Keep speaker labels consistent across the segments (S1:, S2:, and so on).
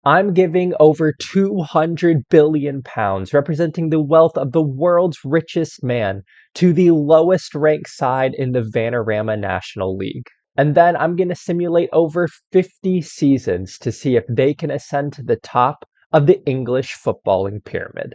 S1: I'm giving over £200 billion, representing the wealth of the world's richest man, to the lowest ranked side in the Vanarama National League. And then I'm going to simulate over 50 seasons to see if they can ascend to the top of the English footballing pyramid.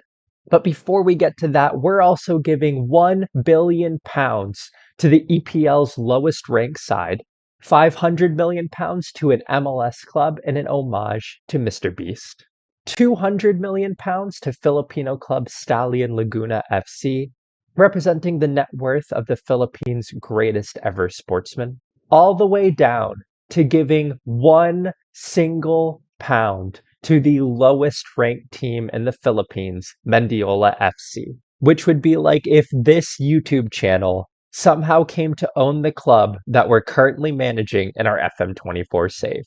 S1: But before we get to that, we're also giving £1 billion to the EPL's lowest ranked side, £500 million to an MLS club in an homage to MrBeast, £200 million to Filipino club Stallion Laguna FC, representing the net worth of the Philippines' greatest ever sportsman, all the way down to giving one single pound to the lowest ranked team in the Philippines, Mendiola FC, which would be like if this YouTube channel somehow came to own the club that we're currently managing in our FM24 save.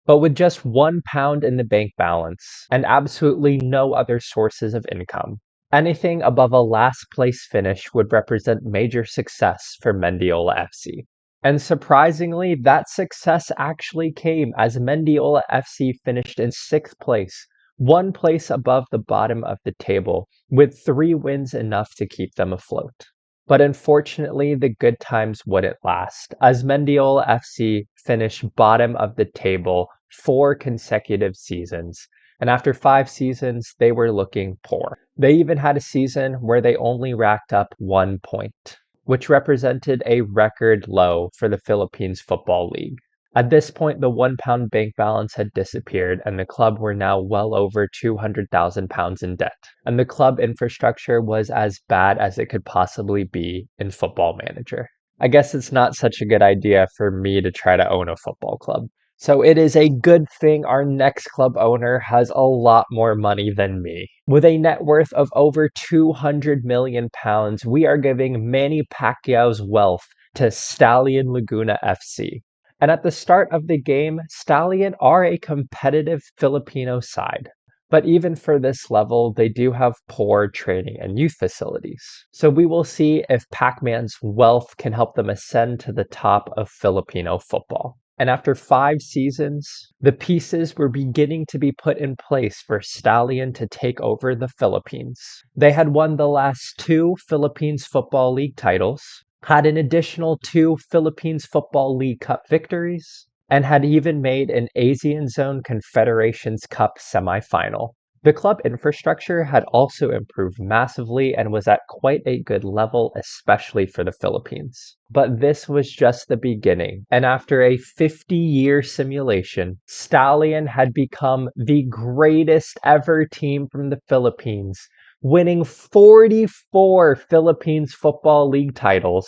S1: But with just £1 in the bank balance and absolutely no other sources of income, anything above a last place finish would represent major success for Mendiola FC. And surprisingly, that success actually came as Mendiola FC finished in 6th place, one place above the bottom of the table, with 3 wins enough to keep them afloat. But unfortunately, the good times wouldn't last, as Mendiola FC finished bottom of the table 4 consecutive seasons, and after 5 seasons, they were looking poor. They even had a season where they only racked up 1 point, which represented a record low for the Philippines Football League. At this point, the £1 bank balance had disappeared, and the club were now well over £200,000 in debt. And the club infrastructure was as bad as it could possibly be in Football Manager. I guess it's not such a good idea for me to try to own a football club. So it is a good thing our next club owner has a lot more money than me. With a net worth of over £200 million, we are giving Manny Pacquiao's wealth to Stallion Laguna FC. And at the start of the game, Stallion are a competitive Filipino side. But even for this level, they do have poor training and youth facilities. So we will see if Pac-Man's wealth can help them ascend to the top of Filipino football. And after 5 seasons, the pieces were beginning to be put in place for Stallion to take over the Philippines. They had won the last 2 Philippines Football League titles, had an additional 2 Philippines Football League Cup victories, and had even made an Asian Zone Confederations Cup semifinal. The club infrastructure had also improved massively and was at quite a good level, especially for the Philippines. But this was just the beginning, and after a 50-year simulation, Stallion had become the greatest ever team from the Philippines, winning 44 Philippines Football League titles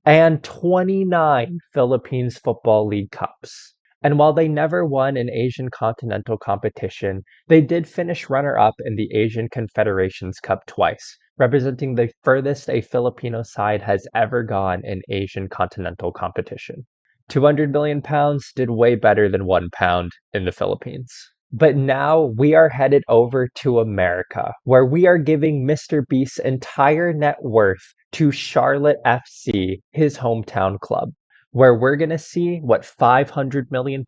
S1: and 29 Philippines Football League Cups. And while they never won an Asian continental competition, they did finish runner-up in the Asian Confederations Cup twice, representing the furthest a Filipino side has ever gone in Asian continental competition. £200 million did way better than £1 in the Philippines. But now we are headed over to America, where we are giving MrBeast's entire net worth to Charlotte FC, his hometown club, where we're going to see what £500 million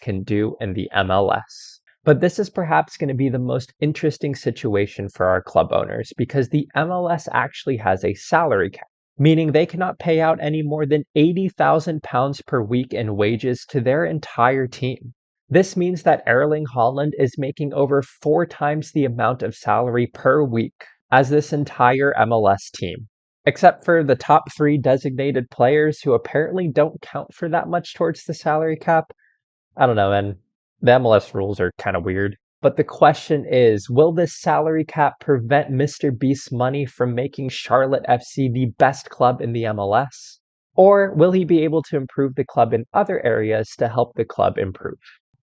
S1: can do in the MLS. But this is perhaps going to be the most interesting situation for our club owners because the MLS actually has a salary cap, meaning they cannot pay out any more than £80,000 per week in wages to their entire team. This means that Erling Haaland is making over 4 times the amount of salary per week as this entire MLS team. Except for the top 3 designated players who apparently don't count for that much towards the salary cap. I don't know, man. The MLS rules are kind of weird. But the question is, will this salary cap prevent MrBeast's money from making Charlotte FC the best club in the MLS? Or will he be able to improve the club in other areas to help the club improve?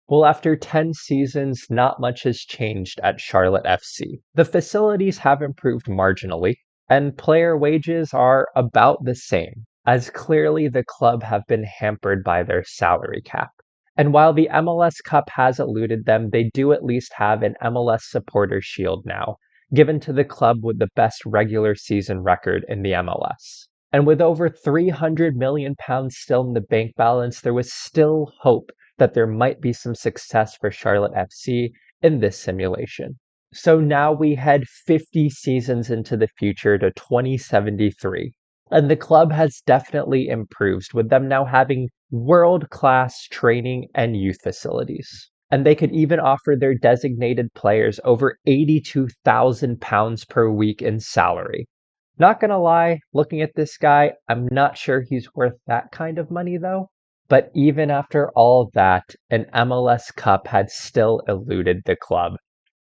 S1: Well, after 10 seasons, not much has changed at Charlotte FC. The facilities have improved marginally, and player wages are about the same, as clearly the club have been hampered by their salary cap. And while the MLS Cup has eluded them, they do at least have an MLS Supporter Shield now, given to the club with the best regular season record in the MLS. And with over £300 million still in the bank balance, there was still hope that there might be some success for Charlotte FC in this simulation. So now we head 50 seasons into the future to 2073. And the club has definitely improved, with them now having world-class training and youth facilities. And they could even offer their designated players over £82,000 per week in salary. Not gonna lie, looking at this guy, I'm not sure he's worth that kind of money though. But even after all that, an MLS Cup had still eluded the club,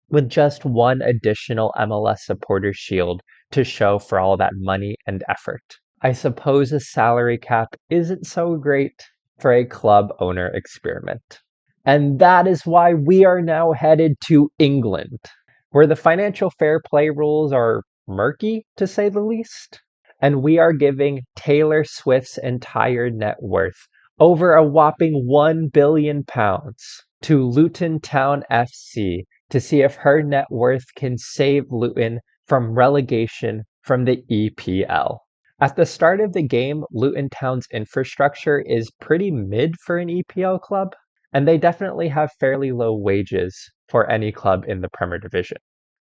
S1: with just one additional MLS Supporters Shield to show for all that money and effort. I suppose a salary cap isn't so great for a club owner experiment. And that is why we are now headed to England, where the financial fair play rules are murky, to say the least. And we are giving Taylor Swift's entire net worth, over a whopping £1 billion, to Luton Town FC to see if her net worth can save Luton from relegation from the EPL. At the start of the game, Luton Town's infrastructure is pretty mid for an EPL club, and they definitely have fairly low wages for any club in the Premier Division.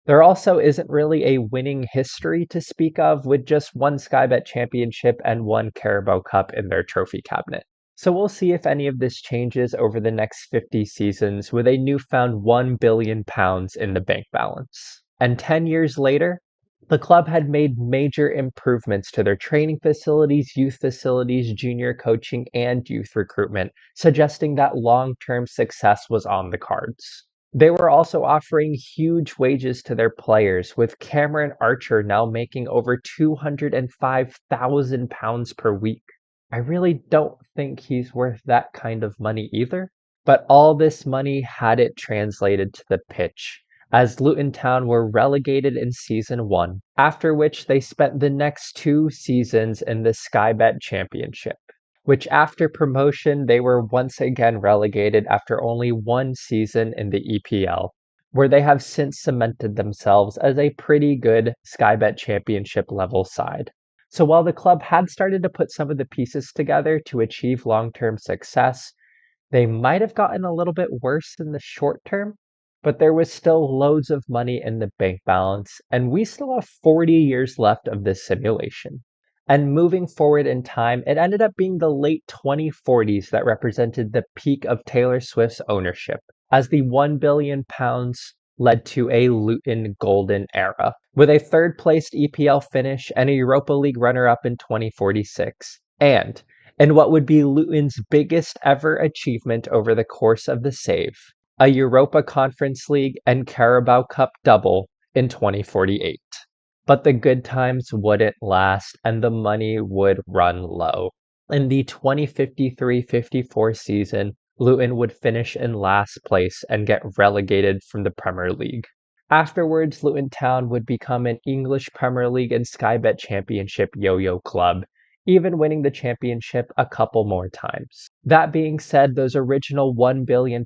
S1: There also isn't really a winning history to speak of, with just one Sky Bet Championship and one Carabao Cup in their trophy cabinet. So we'll see if any of this changes over the next 50 seasons with a newfound £1 billion in the bank balance. And 10 years later, the club had made major improvements to their training facilities, youth facilities, junior coaching, and youth recruitment, suggesting that long-term success was on the cards. They were also offering huge wages to their players, with Cameron Archer now making over £205,000 per week. I really don't think he's worth that kind of money either, but all this money hadn't translated to the pitch, as Luton Town were relegated in Season 1, after which they spent the next 2 seasons in the Sky Bet Championship, which after promotion they were once again relegated after only 1 season in the EPL, where they have since cemented themselves as a pretty good Sky Bet Championship level side. So while the club had started to put some of the pieces together to achieve long-term success, they might have gotten a little bit worse in the short term, but there was still loads of money in the bank balance, and we still have 40 years left of this simulation. And moving forward in time, it ended up being the late 2040s that represented the peak of Taylor Swift's ownership, as the £1 billion led to a Luton golden era, with a third-placed EPL finish and a Europa League runner-up in 2046. And in what would be Luton's biggest ever achievement over the course of the save, a Europa Conference League and Carabao Cup double in 2048. But the good times wouldn't last, and the money would run low. In the 2053-54 season, Luton would finish in last place and get relegated from the Premier League. Afterwards, Luton Town would become an English Premier League and Sky Bet Championship yo-yo club, even winning the championship a couple more times. That being said, those original £1 billion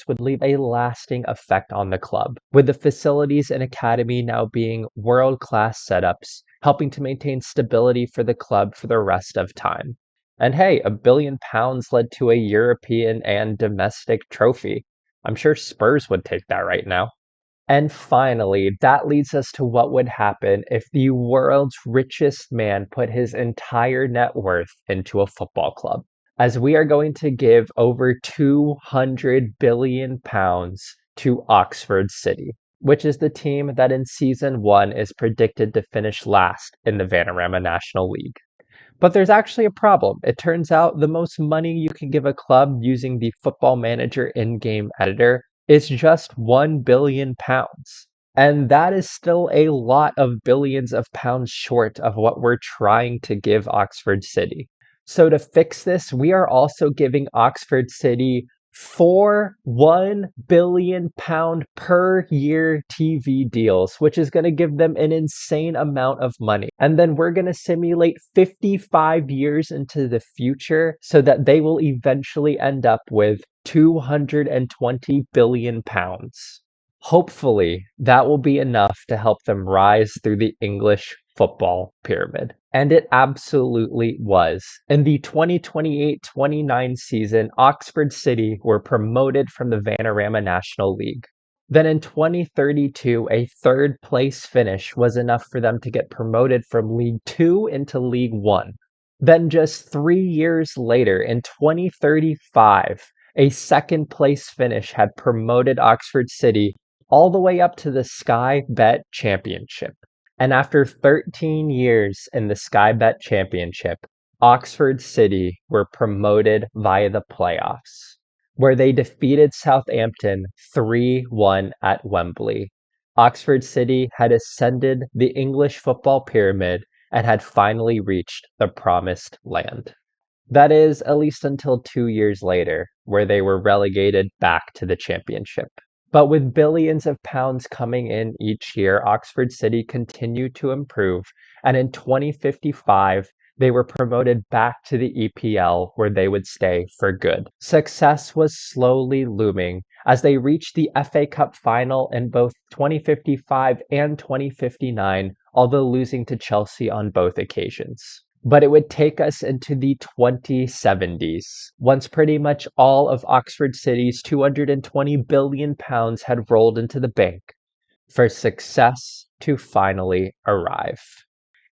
S1: would leave a lasting effect on the club, with the facilities and academy now being world-class setups, helping to maintain stability for the club for the rest of time. And hey, £1 billion led to a European and domestic trophy. I'm sure Spurs would take that right now. And finally, that leads us to what would happen if the world's richest man put his entire net worth into a football club, as we are going to give over £200 billion to Oxford City, which is the team that in Season 1 is predicted to finish last in the Vanarama National League. But there's actually a problem. It turns out the most money you can give a club using the Football Manager in-game editor is just £1 billion. And that is still a lot of billions of pounds short of what we're trying to give Oxford City. So to fix this, we are also giving Oxford City 4 £1 billion per year TV deals, which is going to give them an insane amount of money. And then we're going to simulate 55 years into the future so that they will eventually end up with £220 billion. Hopefully, that will be enough to help them rise through the English football pyramid. And it absolutely was. In the 2028-29 season, Oxford City were promoted from the Vanarama National League. Then in 2032, a third place finish was enough for them to get promoted from League 2 into League 1. Then just 3 years later, in 2035, a second place finish had promoted Oxford City all the way up to the Sky Bet Championship. And after 13 years in the Sky Bet Championship, Oxford City were promoted via the playoffs, where they defeated Southampton 3-1 at Wembley. Oxford City had ascended the English football pyramid and had finally reached the promised land. That is, at least until 2 years later, where they were relegated back to the championship. But with billions of pounds coming in each year, Oxford City continued to improve, and in 2055, they were promoted back to the EPL, where they would stay for good. Success was slowly looming as they reached the FA Cup final in both 2055 and 2059, although losing to Chelsea on both occasions. But it would take us into the 2070s, once pretty much all of Oxford City's £220 billion had rolled into the bank, for success to finally arrive.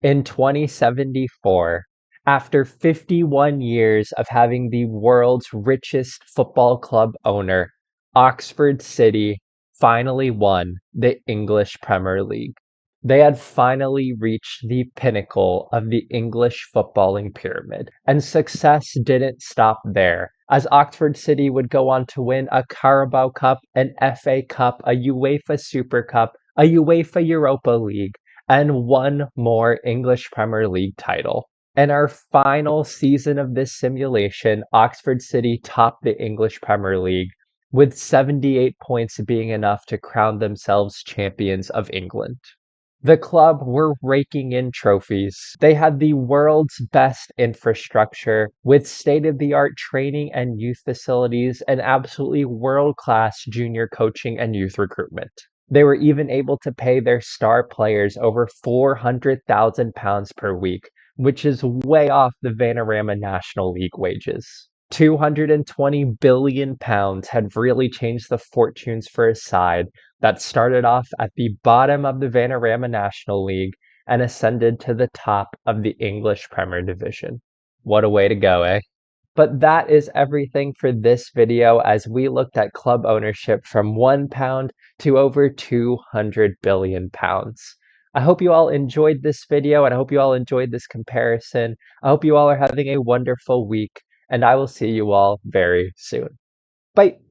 S1: In 2074, after 51 years of having the world's richest football club owner, Oxford City finally won the English Premier League. They had finally reached the pinnacle of the English footballing pyramid, and success didn't stop there, as Oxford City would go on to win a Carabao Cup, an FA Cup, a UEFA Super Cup, a UEFA Europa League, and one more English Premier League title. In our final season of this simulation, Oxford City topped the English Premier League, with 78 points being enough to crown themselves champions of England. The club were raking in trophies. They had the world's best infrastructure with state-of-the-art training and youth facilities and absolutely world-class junior coaching and youth recruitment. They were even able to pay their star players over £400,000 per week, which is way off the Vanarama National League wages. £220 billion had really changed the fortunes for a side that started off at the bottom of the Vanarama National League and ascended to the top of the English Premier Division. What a way to go, eh? But that is everything for this video as we looked at club ownership from £1 to over £200 billion. I hope you all enjoyed this video and I hope you all enjoyed this comparison. I hope you all are having a wonderful week and I will see you all very soon. Bye!